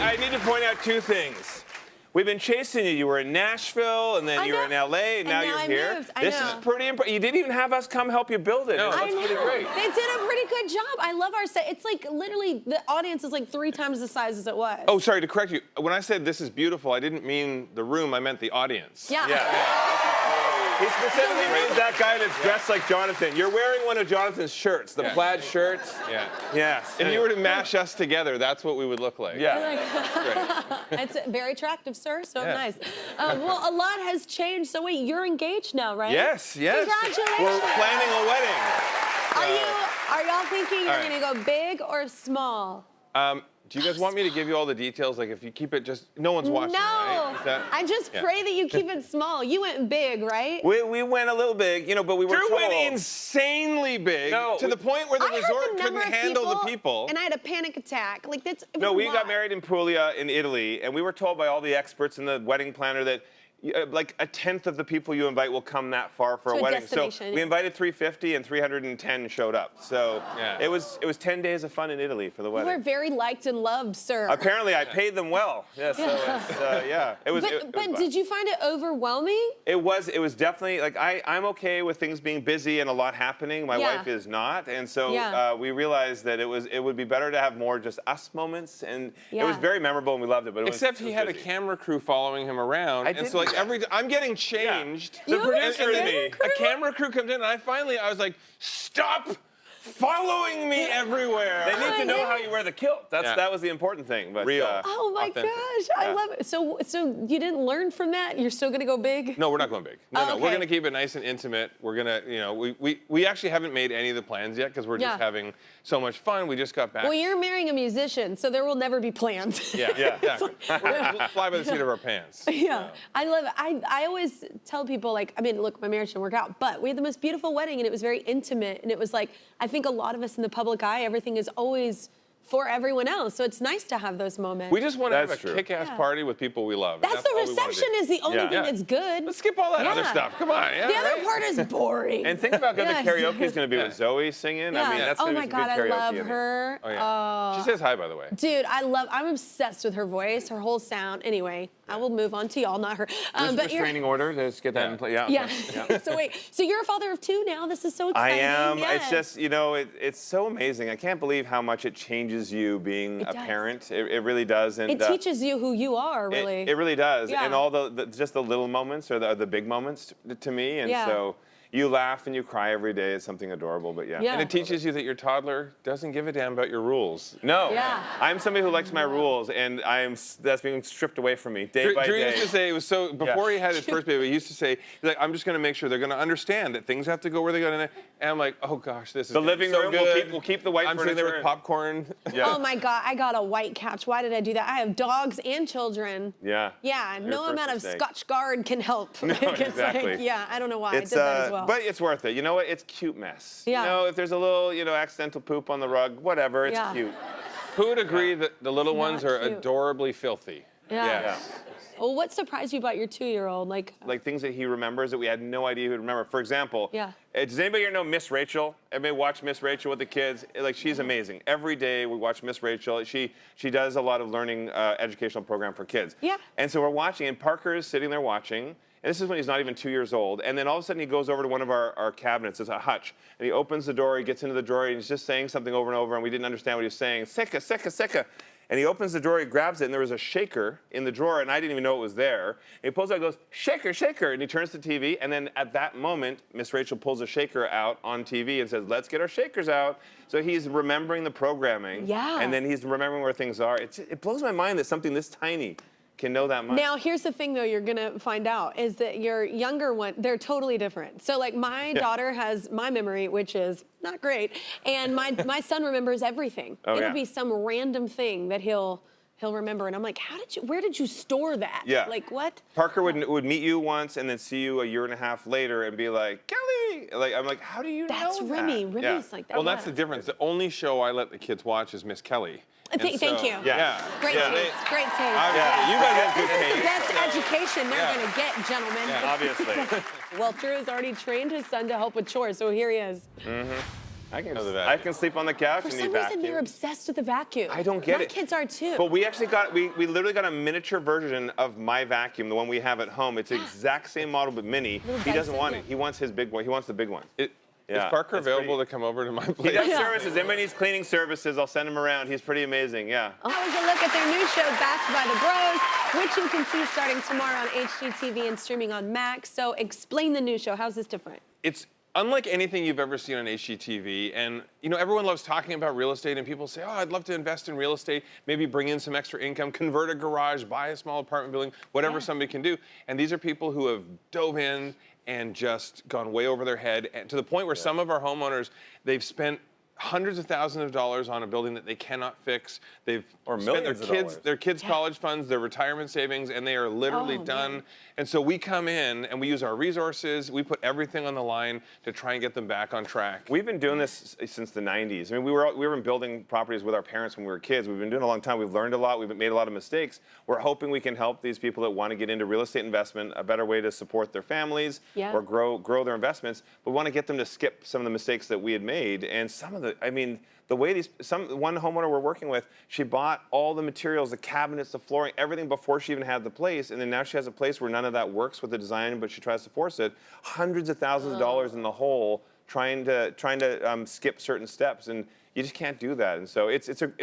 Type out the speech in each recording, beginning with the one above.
I need to point out two things. We've been chasing you. You were in Nashville, and then you were in L.A., and now you're here. This is pretty impressive. You didn't even have us come help you build it. No, it looks pretty great. They did a pretty good job. I love our set. It's like literally the audience is like 3 times the size as it was. Oh, sorry to correct you. When I said this is beautiful, I didn't mean the room. I meant the audience. Yeah. He specifically means that guy that's dressed like Jonathan. You're wearing one of Jonathan's shirts, the plaid shirts. Yeah. Yes. If you were to mash us together, that's what we would look like. Yeah. It's very attractive, sir. So nice. Well, a lot has changed. So wait, you're engaged now, right? Yes. Congratulations. We're planning a wedding. Are y'all thinking you're gonna go big or small? Do you guys want me to give you all the details? Like, if you keep it just, no one's watching, right? I just pray that you keep it small. You went big, right? We went a little big, you know, but we were Drew told. went insanely big to the point where the resort couldn't handle the people. And I had a panic attack. Like that's. No, we got married in Puglia in Italy, and we were told by all the experts and the wedding planner that like 1/10 of the people you invite will come that far for a wedding. So we invited 350 and 310 showed up. So it was 10 days of fun in Italy for the wedding. You were very liked and loved, sir. Apparently, I paid them well. Yeah, so it was. But did you find it overwhelming? It was definitely like I'm okay with things being busy and a lot happening. My wife is not, and so we realized that it would be better to have more just us moments, and it was very memorable and we loved it. But except he had a camera crew following him around, and so like I'm getting changed. The producer and me. A camera crew comes in, and I was like, stop following me everywhere. They need to know how you wear the kilt. That was the important thing. But real. Oh my gosh, I love it. So you didn't learn from that? You're still gonna go big? No, we're not going big. No, we're gonna keep it nice and intimate. We're gonna, you know, we actually haven't made any of the plans yet because we're just having so much fun. We just got back. Well, you're marrying a musician, so there will never be plans. Exactly. We'll fly by the seat of our pants. Yeah, I love it. I always tell people, like, I mean, look, my marriage didn't work out, but we had the most beautiful wedding, and it was very intimate, and it was like, I think a lot of us in the public eye, everything is always for everyone else. So it's nice to have those moments. We just want to have a kick-ass party with people we love. That's the reception is the only thing that's good. Let's skip all that other stuff. Come on. The other part is boring. And think about how good the karaoke is going to be with Zoe singing. I mean, that's going to be some good karaoke. I love her. Oh, yeah. She says hi, by the way. Dude, I'm obsessed with her voice, her whole sound. Anyway, I will move on to y'all, not her. But restraining order, let's get that in place. Yeah. So wait, so you're a father of 2 now? This is so exciting. I am. It's just, you know, it's so amazing. I can't believe how much it changes you being a parent. It really does. And it teaches you who you are, really. It really does. And all just the little moments are the big moments to me. And so you laugh and you cry every day. It's something adorable, but and it teaches you that your toddler doesn't give a damn about your rules. No. I'm somebody who likes my rules, and that's being stripped away from me day by day. Drew used to say, it was so, before he had his first baby, he used to say, he's like, I'm just going to make sure they're going to understand that things have to go where they go. And I'm like, oh gosh, this is the living room. We'll keep the white furniture. I'm sitting there with popcorn. Oh my God, I got a white couch. Why did I do that? I have dogs and children. Yeah, no amount of Scotch Guard can help. No, exactly. Like, I don't know why I did that as well. But it's worth it. You know what? It's a cute mess. Yeah. You know, if there's a little, accidental poop on the rug, whatever, it's cute. Who would agree that the little ones are adorably filthy? Yeah. Well, what surprised you about your 2-year-old? Like things that he remembers that we had no idea he would remember. For example, does anybody here know Miss Rachel? Everybody watch Miss Rachel with the kids? Like, she's amazing. Every day we watch Miss Rachel. She does a lot of learning educational program for kids. Yeah. And so we're watching, and Parker is sitting there watching. And this is when he's not even 2 years old. And then all of a sudden he goes over to one of our cabinets. It's a hutch. And he opens the door, he gets into the drawer, and he's just saying something over and over, and we didn't understand what he was saying. Seka, seka, seka. And he opens the drawer, he grabs it, and there was a shaker in the drawer, and I didn't even know it was there. And he pulls it out and goes, shaker, shaker. And he turns to TV, and then at that moment, Miss Rachel pulls a shaker out on TV and says, let's get our shakers out. So he's remembering the programming. Yeah. And then he's remembering where things are. It blows my mind that something this tiny can know that much. Now, here's the thing, though, you're going to find out, is that your younger one, they're totally different. So, like, my daughter has my memory, which is not great, and my son remembers everything. It'll be some random thing that he'll remember, and I'm like, where did you store that? Yeah. Like, what? Parker would meet you once and then see you a year and a half later and be like, Kelly! Like, I'm like, how do you know That's Remy. that? Remy's like that. Well, that's the difference. The only show I let the kids watch is Miss Kelly. Thank you. Yeah. Great taste. Great taste. You guys have good It's taste. the best education they're going to get, gentlemen. Obviously. Well, Drew has already trained his son to help with chores, so here he is. I can sleep on the couch For and some reason, they're obsessed with the vacuum. I don't get it. My kids are too. But we actually we literally got a miniature version of my vacuum, the one we have at home. It's the exact same model, but mini. He doesn't want it. He wants his big one. He wants the big one. Is Parker available to come over to my place? He does services. Anybody needs cleaning services, I'll send him around. He's pretty amazing, yeah. That was a look at their new show, Backed by the Bros, which you can see starting tomorrow on HGTV and streaming on Max. So explain the new show. How's this different? It's unlike anything you've ever seen on HGTV. And, you know, everyone loves talking about real estate, and people say, oh, I'd love to invest in real estate, maybe bring in some extra income, convert a garage, buy a small apartment building, whatever somebody can do. And these are people who have dove in and just gone way over their head, and to the point where some of our homeowners, they've spent hundreds of thousands of dollars on a building that they cannot fix. They've spent their kids' college funds, their retirement savings, and they are literally done. And so we come in and we use our resources. We put everything on the line to try and get them back on track. We've been doing this since the 90s. I mean, we were building properties with our parents when we were kids. We've been doing it a long time. We've learned a lot. We've made a lot of mistakes. We're hoping we can help these people that want to get into real estate investment, a better way to support their families or grow their investments. But we want to get them to skip some of the mistakes that we had made. And some of the, I mean, the way one homeowner we're working with, she bought all the materials, the cabinets, the flooring, everything before she even had the place, and then now she has a place where none of that works with the design, but she tries to force it. Hundreds of thousands of dollars in the hole, trying to skip certain steps, and you just can't do that. And so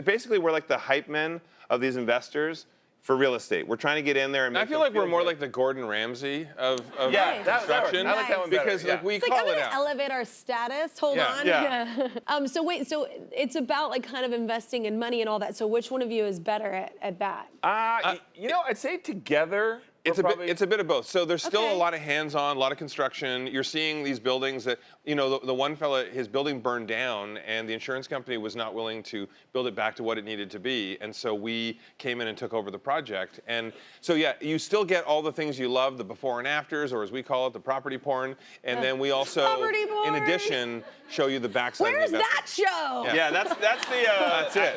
basically we're like the hype men of these investors for real estate. We're trying to get in there and make I feel like we're more like the Gordon Ramsay of construction. I like that one better. Because like we it's call like, it I'm out. gonna elevate our status. Hold on. So wait, so it's about like kind of investing in money and all that. So which one of you is better at that? You know, I'd say together. It's a bit of both. So there's still a lot of hands-on, a lot of construction. You're seeing these buildings that, you know, the one fella, his building burned down, and the insurance company was not willing to build it back to what it needed to be. And so we came in and took over the project. And so, yeah, you still get all the things you love, the before and afters, or as we call it, the property porn. And then we also, in addition, show you the backside. Where's that show? Yeah, that's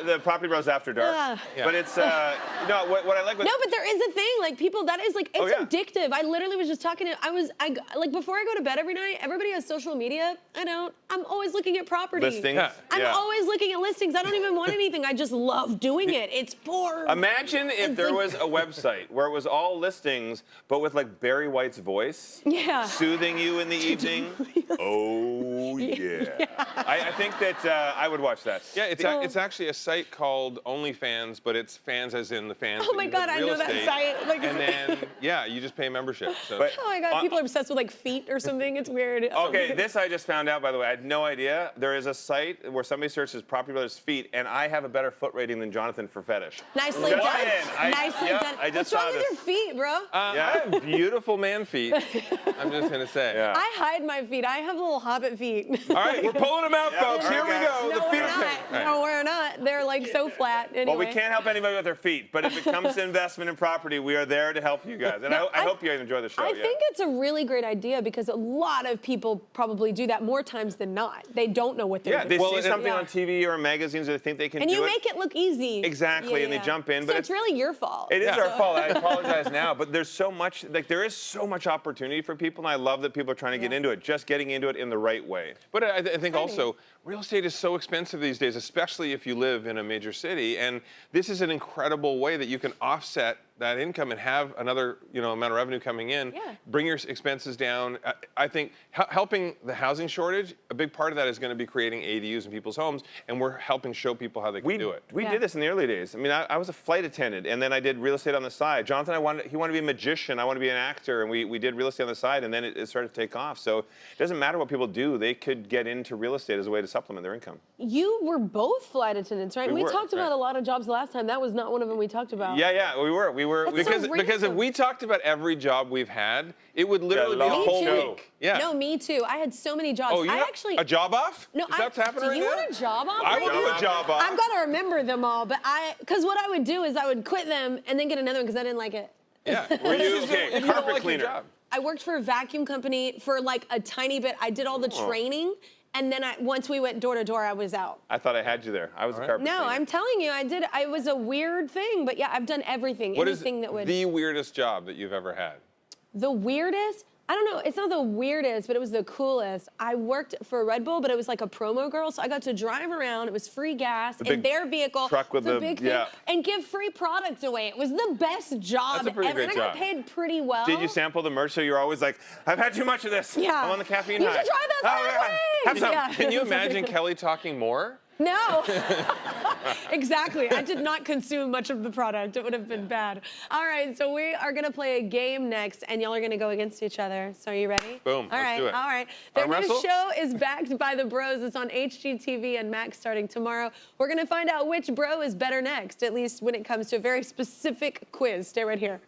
the Property Bros After Dark. But it's, you know, what I like with... No, but there is a thing, like people, that is like, it's addictive. I literally was just talking to, like before I go to bed every night, everybody has social media. I don't. I'm always looking at property. Listings. I'm always looking at listings. I don't even want anything. I just love doing it. It's boring. Imagine if there was a website where it was all listings, but with like Barry White's voice. Soothing you in the evening. Oh, yeah. I think that I would watch that. Yeah, it's actually a site called OnlyFans, but it's fans as in the fans. Oh my God, I know that site. Like, and then, yeah, you just pay a membership. So. Oh my God, people are obsessed with like feet or something. It's weird. Okay, this I just found out, by the way. I had no idea. There is a site where somebody searches Property Brothers feet, and I have a better foot rating than Jonathan for fetish. Nicely done. Nicely done. I just What's wrong with your feet, bro? I have beautiful man feet. I'm just going to say. I hide my feet. I have little hobbit feet. All right, we're pulling them out, folks. Here we go. No, we're not. No, we're not. They're like so flat. Anyway. Well, we can't help anybody with their feet, but if it comes to investment in property, we are there to help you guys. And I hope you enjoy the show. I think it's a really great idea because a lot of people probably do that more times than not. They don't know what they're doing. Yeah, they see something on TV or in magazines, or they think they can do it. And you make it look easy. Exactly, and they jump in. So but it's really your fault. It is our fault. I apologize now, but there's so much, like there is so much opportunity for people, and I love that people are trying to get into it, just getting into it in the right way. But I think also, real estate is so expensive these days, especially if you live in a major city, and this is an incredible way that you can offset that income and have another, amount of revenue coming in, bring your expenses down. I think helping the housing shortage, a big part of that is going to be creating ADUs in people's homes, and we're helping show people how they can do it. We did this in the early days. I mean, I was a flight attendant, and then I did real estate on the side. Jonathan, he wanted to be a magician, I wanted to be an actor, and we did real estate on the side, and then it started to take off. So it doesn't matter what people do, they could get into real estate as a way to supplement their income. You were both flight attendants, right? We talked about a lot of jobs last time. That was not one of them we talked about. Yeah, we were. Because if we talked about every job we've had, it would literally be a whole week. Yeah. No, me too. I had so many jobs. Oh, you a job off? No, is that what's happening right now? Do you want a job off? I would do a job off. I've got to remember them all, but because what I would do is I would quit them and then get another one because I didn't like it. Yeah. Were you carpet cleaner? I worked for a vacuum company for like a tiny bit. I did all the training. And then once we went door to door, I was out. I thought I had you there. I was a carpet cleaner. No, I'm telling you, I did. It was a weird thing, but yeah, I've done everything. What is the weirdest job that you've ever had? The weirdest? I don't know, it's not the weirdest, but it was the coolest. I worked for Red Bull, but it was like a promo girl, so I got to drive around. It was free gas in their vehicle. Truck with the big thing, and give free products away. It was the best job That's a pretty ever. great And I got job. paid pretty well. Did you sample the merch so you're always like, I've had too much of this. Yeah. I'm on the caffeine You high. should try this. Oh, yeah. Have some. Yeah. Can you imagine Kelly talking more? No. Exactly. I did not consume much of the product. It would have been bad. All right, so we are going to play a game next, and y'all are going to go against each other. So are you ready? Boom. All Let's right. do it. All right. Their Arm new wrestle? show is backed by the Bros. It's on HGTV and Max starting tomorrow. We're going to find out which bro is better next, at least when it comes to a very specific quiz. Stay right here.